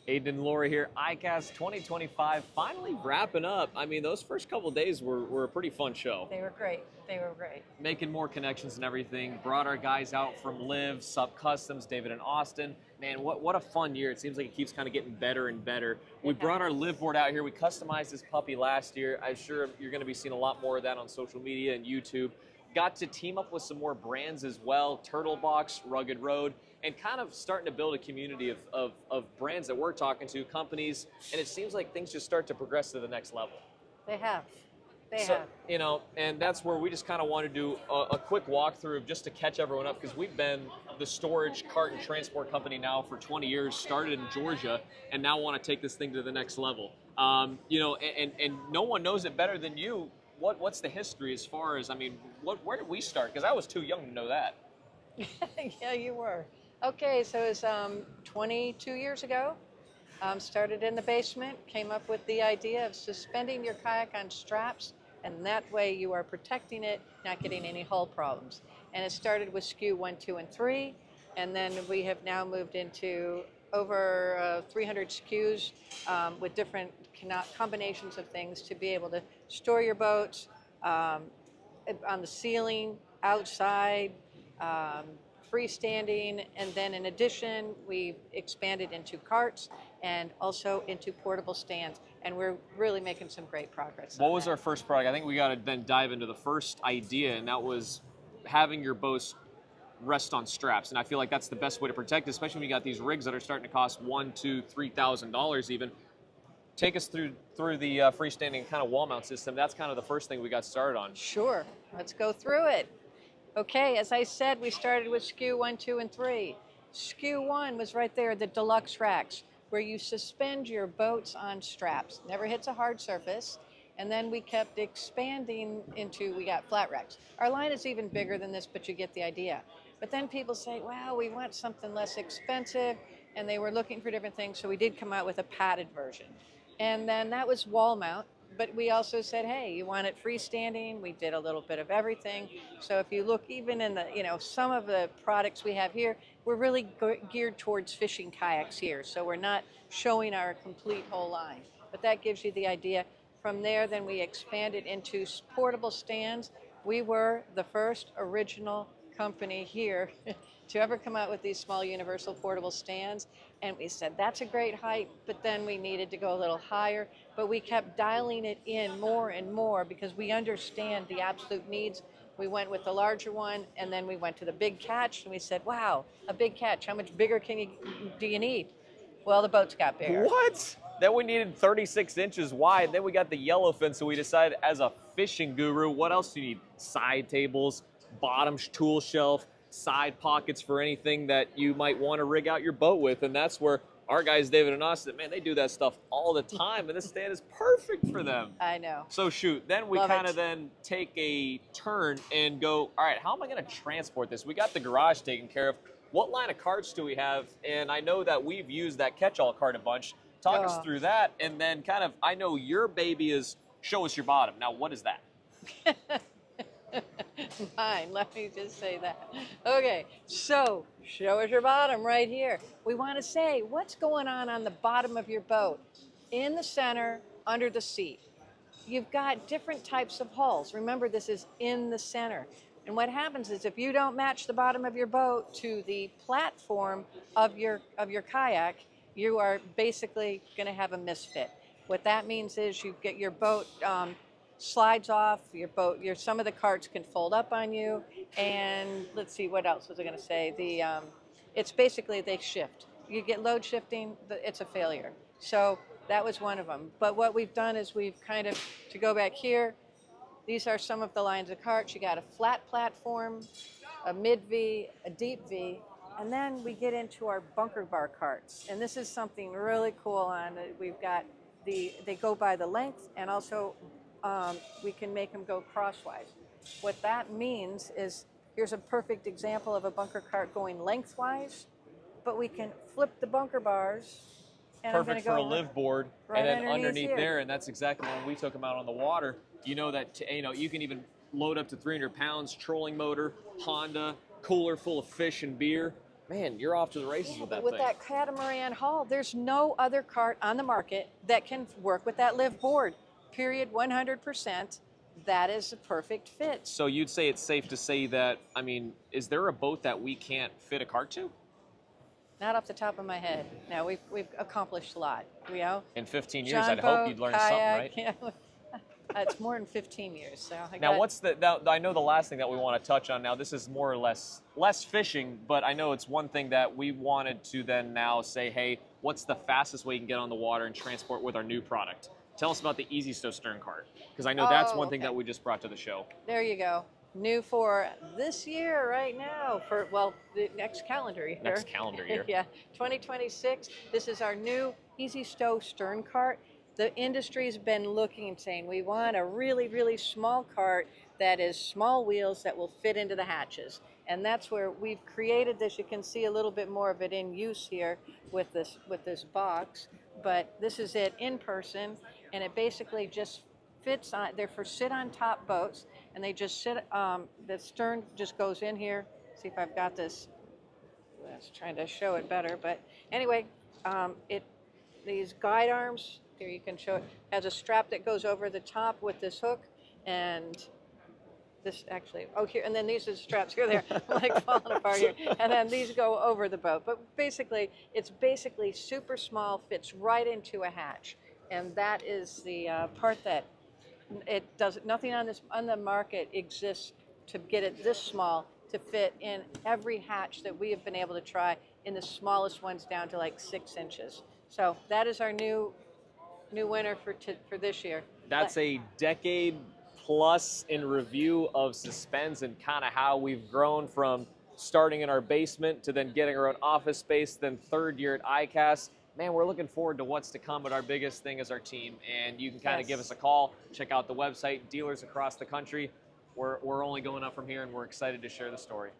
Aidan Lauri here, iCast 2025, finally wrapping up. I mean, those first couple days were a pretty fun show. They were great. They were great. Making more connections and everything. Brought our guys out from Live, Sup Customs, David and Austin. Man, what a fun year. It seems like it keeps kind of getting better and better. We brought our Live board out here. We customized this puppy last year. I'm sure you're going to be seeing a lot more of that on social media and YouTube. Got to team up with some more brands as well, Turtle Box, Rugged Road, and kind of starting to build a community of brands that we're talking to, companies, and it seems like things just start to progress to the next level. They have. They So, have. you know, and that's where we just kind of want to do a quick walkthrough just to catch everyone up, because we've been the storage cart and transport company now for 20 years, started in Georgia, and now want to take this thing to the next level. You know, and no one knows it better than you. What's the history as far as, I mean, where did we start? Because I was too young to know that. Yeah, you were. Okay, so it was 22 years ago. Started in the basement, came up with the idea of suspending your kayak on straps, and that way you are protecting it, not getting any hull problems. And it started with SKU 1, 2, and 3, and then we have now moved into over 300 SKUs with different combinations of things to be able to store your boats on the ceiling, outside, freestanding, and then in addition, we've expanded into carts and also into portable stands, and we're really making some great progress. What was our first product? I think we got to then dive into the first idea, and that was having your boats rest on straps. And I feel like that's the best way to protect, especially when you got these rigs that are starting to cost $1,000, $2,000, $3,000 even. Take us through the freestanding kind of wall mount system. That's kind of the first thing we got started on. Sure, let's go through it. Okay, as I said, we started with SKU 1, 2, and 3. SKU 1 was right there, the deluxe racks, where you suspend your boats on straps. Never hits a hard surface. And then we kept expanding into, we got flat racks. Our line is even bigger than this, but you get the idea. But then people say, wow, we want something less expensive, and they were looking for different things, so we did come out with a padded version. And then that was wall mount. But we also said, hey, you want it freestanding? We did a little bit of everything. So if you look even in the, some of the products we have here, we're really geared towards fishing kayaks here. So we're not showing our complete whole line. But that gives you the idea. From there, then we expanded into portable stands. We were the first original company here to ever come out with these small universal portable stands. And we said, that's a great height, but then we needed to go a little higher. But we kept dialing it in more and more because we understand the absolute needs. We went with the larger one, and then we went to the big catch, and we said, wow, a big catch, how much bigger do you need? Well, the boats got bigger. What? Then we needed 36 inches wide. Then we got the yellowfin, so we decided as a fishing guru, what else do you need? Side tables, bottom tool shelf, side pockets for anything that you might want to rig out your boat with. And that's where our guys, David and Austin, man, they do that stuff all the time, and this stand is perfect for them. I know. So shoot, then we kind of then take a turn and go, all right, how am I going to transport this? We got the garage taken care of. What line of carts do we have? And I know that we've used that catch-all cart a bunch. Talk us through that, and then kind of, I know your baby is show us your bottom. Now, what is that? Mine, let me just say that. Okay, so show us your bottom right here. We want to say what's going on the bottom of your boat. In the center, under the seat. You've got different types of hulls. Remember, this is in the center. And what happens is if you don't match the bottom of your boat to the platform of your kayak, you are basically going to have a misfit. What that means is you get your boat slides off, some of the carts can fold up on you, and let's see, what else was I going to say? It's basically they shift. You get load shifting, it's a failure. So that was one of them. But what we've done is we've kind of, to go back here, these are some of the lines of carts. You got a flat platform, a mid V, a deep V, and then we get into our bunker bar carts. And this is something really cool on it. We've got they go by the length, and also we can make them go crosswise. What that means is, here's a perfect example of a bunker cart going lengthwise, but we can flip the bunker bars. And perfect for a live board, right, and then underneath there, and that's exactly when we took them out on the water. You know that you can even load up to 300 pounds, trolling motor, Honda, cooler full of fish and beer. Man, you're off to the races with that with thing. that catamaran hull, there's no other cart on the market that can work with that live board. Period, 100%. That is a perfect fit. So you'd say it's safe to say that, I mean, is there a boat that we can't fit a cart to? Not off the top of my head. No, we've accomplished a lot. You know, In 15 years, John I'd hope boat, you'd learn kayak, something, right? yeah. It's more than 15 years. So Now, I know the last thing that we want to touch on now, this is more or less fishing, but I know it's one thing that we wanted to then now say, hey, what's the fastest way you can get on the water and transport with our new product? Tell us about the EZ-Stow Stern Cart, because I know that's one thing that we just brought to the show. There you go. New for this year right now, for, well, the next calendar year. Next calendar year. Yeah, 2026. This is our new EZ-Stow Stern Cart. The industry's been looking and saying, we want a really, really small cart that is small wheels that will fit into the hatches. And that's where we've created this. You can see a little bit more of it in use here with this box. But this is it in person, and it basically just fits on. They're for sit-on-top boats, and they just sit. The stern just goes in here. See if I've got this. I was trying to show it better, but anyway, these guide arms. Here you can show it. Has a strap that goes over the top with this hook, and this actually. Oh, here, and then these are the straps. Here they're like falling apart here, and then these go over the boat. But basically, it's basically super small, fits right into a hatch, and that is the part that it does. Nothing on the market exists to get it this small to fit in every hatch that we have been able to try, in the smallest ones down to like 6 inches. So that is our new winner for this year. That's a decade plus in review of Suspenz and kind of how we've grown from starting in our basement to then getting our own office space, then third year at iCast. Man, we're looking forward to what's to come, but our biggest thing is our team. And you can kind of give us a call, check out the website, dealers across the country. We're only going up from here, and we're excited to share the story.